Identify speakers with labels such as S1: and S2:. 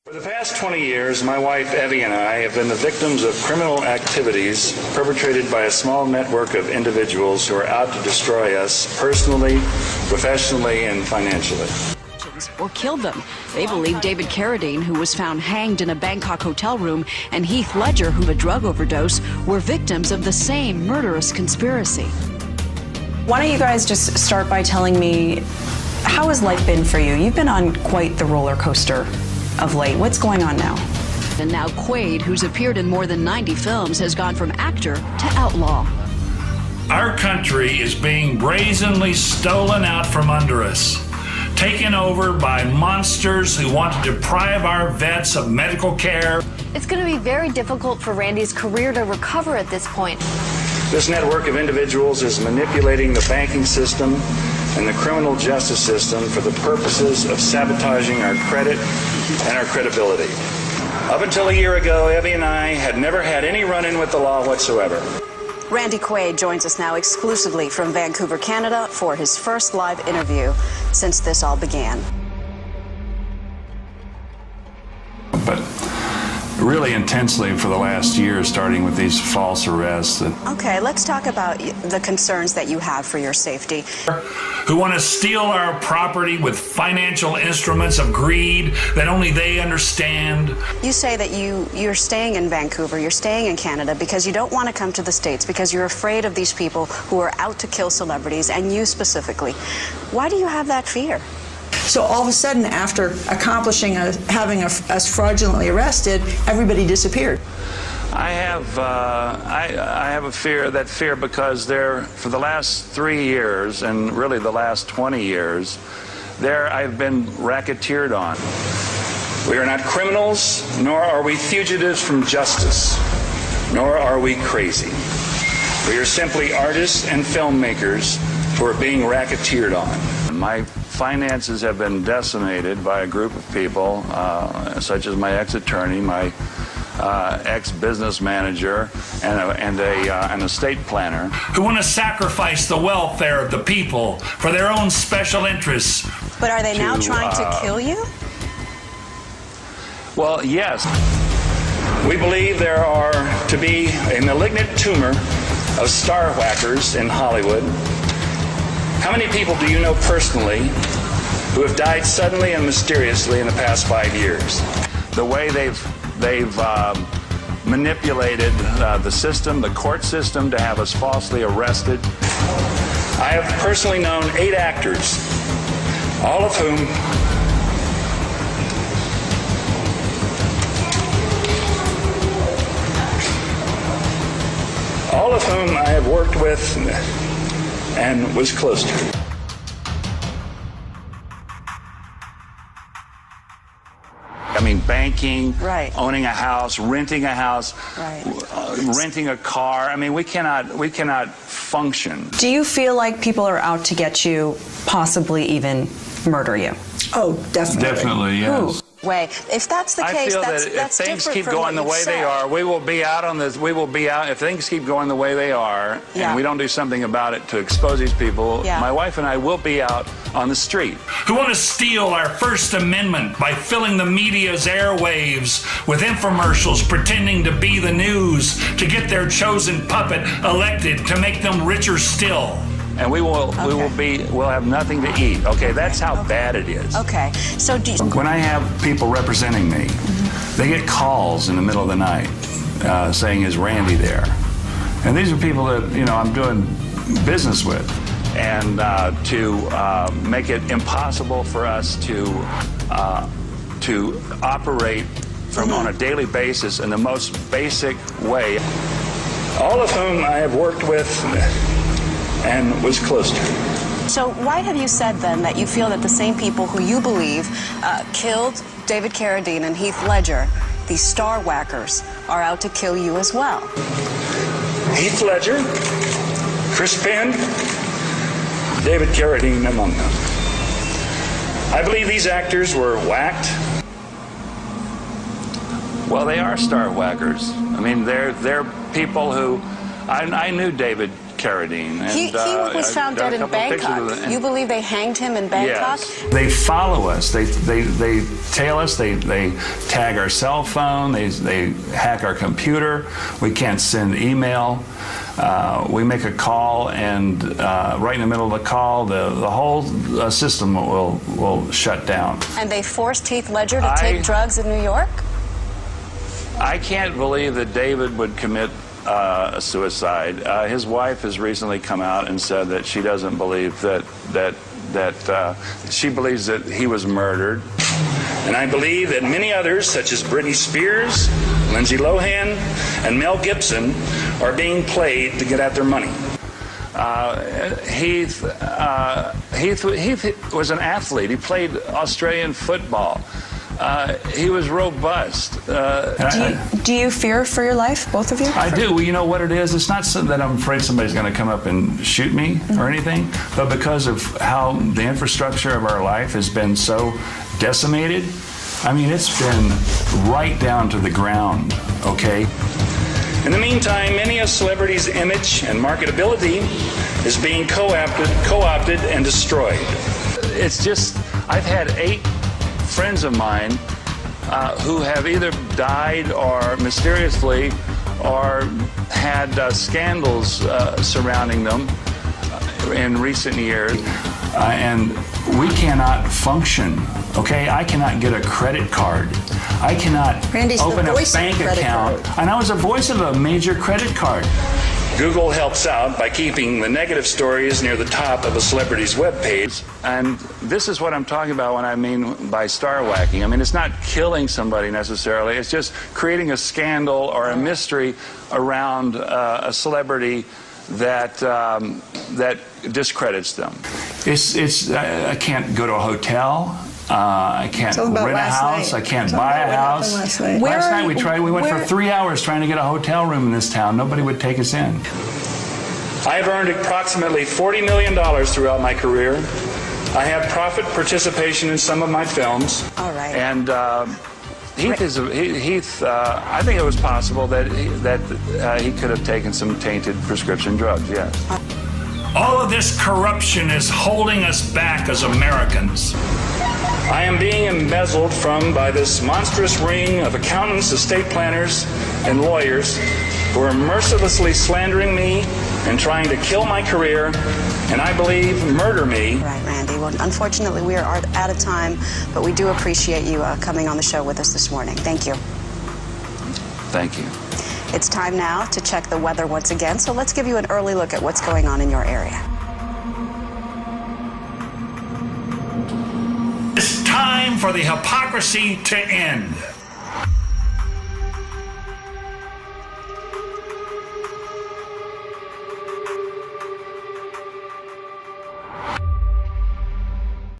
S1: For the past 20 years, my wife Evie and I have been the victims of criminal activities perpetrated by a small network of individuals who are out to destroy us personally, professionally, and financially.
S2: Or killed them. They believe David Carradine, who was found hanged in a Bangkok hotel room, and Heath Ledger, who had a drug overdose, were victims of the same murderous conspiracy.
S3: Why don't you guys just start by telling me, how has life been for you? You've been on quite the roller coaster of late. What's going on now?
S2: And now Quaid, who's appeared in more than 90 films, has gone from actor to outlaw.
S4: Our country is being brazenly stolen out from under us, taken over by monsters who want to deprive our vets of medical care.
S5: It's going to be very difficult for Randy's career to recover at this point.
S1: This network of individuals is manipulating the banking system and the criminal justice system for the purposes of sabotaging our credit and our credibility. Up until a year ago, Evie and I had never had any run-in with the law whatsoever.
S2: Randy Quaid joins us now exclusively from Vancouver, Canada, for his first live interview since this all began.
S4: But really intensely for the last year, starting with these false arrests.
S2: Okay, let's talk about the concerns that you have for your safety.
S4: Who want to steal our property with financial instruments of greed that only they understand.
S2: You say that you're staying in Vancouver, you're staying in Canada because you don't want to come to the States because you're afraid of these people who are out to kill celebrities, and you specifically. Why do you have that fear?
S6: So all of a sudden, after accomplishing having us fraudulently arrested, everybody disappeared.
S1: I have a fear because for the last 3 years, and really the last 20 years, I've been racketeered on. We are not criminals, nor are we fugitives from justice, nor are we crazy. We are simply artists and filmmakers who are being racketeered on. My finances have been decimated by a group of people, such as my ex-attorney, my ex-business manager, and an estate planner,
S4: who want to sacrifice the welfare of the people for their own special interests.
S2: But are they now trying to kill you?
S1: Well, yes. We believe there are to be a malignant tumor of star whackers in Hollywood. How many people do you know personally who have died suddenly and mysteriously in the past 5 years? The way they've manipulated the system, the court system, to have us falsely arrested. I have personally known 8 actors, all of whom I have worked with and was close to. I mean, banking,
S2: right,
S1: owning a house, renting a house,
S2: right,
S1: renting a car. I mean, we cannot function.
S3: Do you feel like people are out to get you, possibly even murder you?
S6: Oh, definitely.
S4: Definitely, yes.
S2: Way. If that's the case,
S1: I feel
S2: that's
S1: that if things keep
S2: from
S1: going the
S2: what
S1: way
S2: you've
S1: they
S2: said.
S1: are, we will be out on this. We will be out if things keep going the way they are,
S2: Yeah.
S1: and we don't do something about it to expose these people.
S2: Yeah.
S1: My wife and I will be out on the street.
S4: Who want to steal our First Amendment by filling the media's airwaves with infomercials pretending to be the news to get their chosen puppet elected to make them richer still.
S1: And we'll have nothing to eat. Okay, that's how bad it is.
S2: Okay, so
S1: When I have people representing me, they get calls in the middle of the night saying, "Is Randy there?" And these are people that I'm doing business with, and to make it impossible for us to operate on a daily basis in the most basic way. All of whom I have worked with and was close to.
S2: So why have you said then that you feel that the same people who you believe killed David Carradine and Heath Ledger, these star whackers, are out to kill you as well?
S1: Heath Ledger, Chris Penn, David Carradine among them. I believe these actors were whacked. Well, they are star whackers. I mean, they're people who... I knew David carradine. And,
S2: He was found dead in Bangkok. You believe they hanged him in Bangkok?
S1: Yes. They follow us. They tail us. They tag our cell phone. They hack our computer. We can't send email. We make a call, and right in the middle of the call, the whole system will shut down.
S2: And they forced Heath Ledger to take drugs in New York?
S1: I can't believe that David would commit a suicide. His wife has recently come out and said that she doesn't believe that she believes that he was murdered.
S4: And I believe that many others, such as Britney Spears, Lindsay Lohan, and Mel Gibson, are being played to get at their money.
S1: Heath was an athlete. He played Australian football. He was robust.
S3: Do you fear for your life, both of you?
S1: I do. Well, you know what it is? It's not so that I'm afraid somebody's going to come up and shoot me or anything, but because of how the infrastructure of our life has been so decimated. I mean, it's been right down to the ground, okay?
S4: In the meantime, many a celebrity's image and marketability is being co-opted and destroyed.
S1: It's just, I've had 8 friends of mine who have either died or mysteriously or had scandals surrounding them in recent years, and we cannot function. Okay, I cannot get a credit card. I cannot open a bank account. And I was the voice of a major credit card.
S4: Google helps out by keeping the negative stories near the top of a celebrity's webpage.
S1: And this is what I'm talking about when I mean by star whacking. I mean, it's not killing somebody necessarily. It's just creating a scandal or a mystery around a celebrity that that discredits them. I can't go to a hotel. I can't rent a house. I can't buy a house. Last night we tried. We went for 3 hours trying to get a hotel room in this town. Nobody would take us in.
S4: I have earned approximately $40 million throughout my career. I have profit participation in some of my films.
S2: All right.
S1: And Heath, I think it was possible that he could have taken some tainted prescription drugs. Yes.
S4: All of this corruption is holding us back as Americans. I am being embezzled from by this monstrous ring of accountants, estate planners, and lawyers who are mercilessly slandering me and trying to kill my career, and I believe murder me.
S2: Right, Randy. Well, unfortunately, we are out of time, but we do appreciate you coming on the show with us this morning. Thank you.
S1: Thank you.
S2: It's time now to check the weather once again, so let's give you an early look at what's going on in your area.
S4: It's time for the hypocrisy to end.